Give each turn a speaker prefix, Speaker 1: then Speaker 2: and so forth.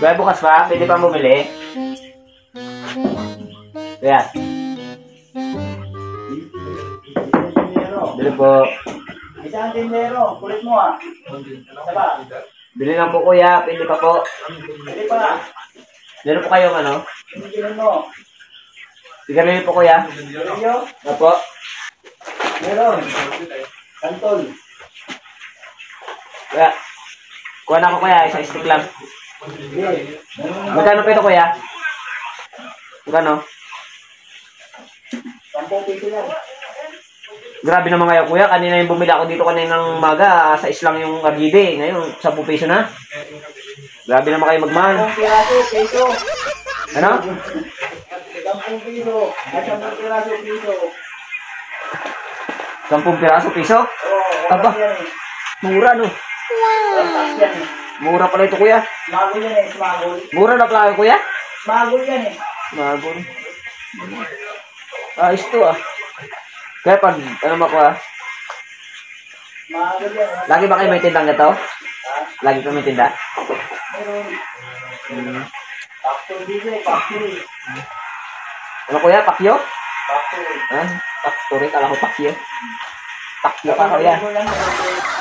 Speaker 1: Kaya bukas pa, pwede pa bumili. Kaya. Bili po.
Speaker 2: Isang tindero, kulit mo ah. Saba.
Speaker 1: Bili lang po kuya, pwede pa po.
Speaker 2: Pwede pa.
Speaker 1: Meron po kayong ano?
Speaker 2: Pinigilan mo.
Speaker 1: Sigarilyo po kuya.
Speaker 2: Sigarilyo?
Speaker 1: Opo.
Speaker 2: Meron. Kantol.
Speaker 1: Kaya, kuha na ko kuya, isang stick lang.
Speaker 2: Sige.
Speaker 1: Magkano po ito kuya? Magkano?
Speaker 2: 10 piso yan.
Speaker 1: Grabe naman kayo kuya, kanina yung bumili ako dito kaninang umaga, sa islang yung agide. Ngayon, 10 piso na. Grabe naman kayo magmahal.
Speaker 2: 10 piraso, piso.
Speaker 1: Ano?
Speaker 2: 10 piso. At 10 piraso, piso.
Speaker 1: 10 piraso piso?
Speaker 2: Oo,
Speaker 1: Aba.
Speaker 2: yan eh.
Speaker 1: Mura no?
Speaker 2: Watak yan eh.
Speaker 1: Mura pala ito kuya.
Speaker 2: Smagol yan eh, smagol.
Speaker 1: Mura na pala kuya?
Speaker 2: Smagol yan eh.
Speaker 1: Magol. Ayos to ah. Kaya pag, ano mo ko ah?
Speaker 2: Smagol yan.
Speaker 1: Lagi ba kayo may tindang ito?
Speaker 2: Ha?
Speaker 1: Lagi ko may tinda?
Speaker 2: Meron. Factory dito eh, factory.
Speaker 1: Ano kuya? Pakyo?
Speaker 2: Factory.
Speaker 1: Ah, factory. Kala ko pakyo. Pakyo pa kuya.
Speaker 2: Factory lang, factory.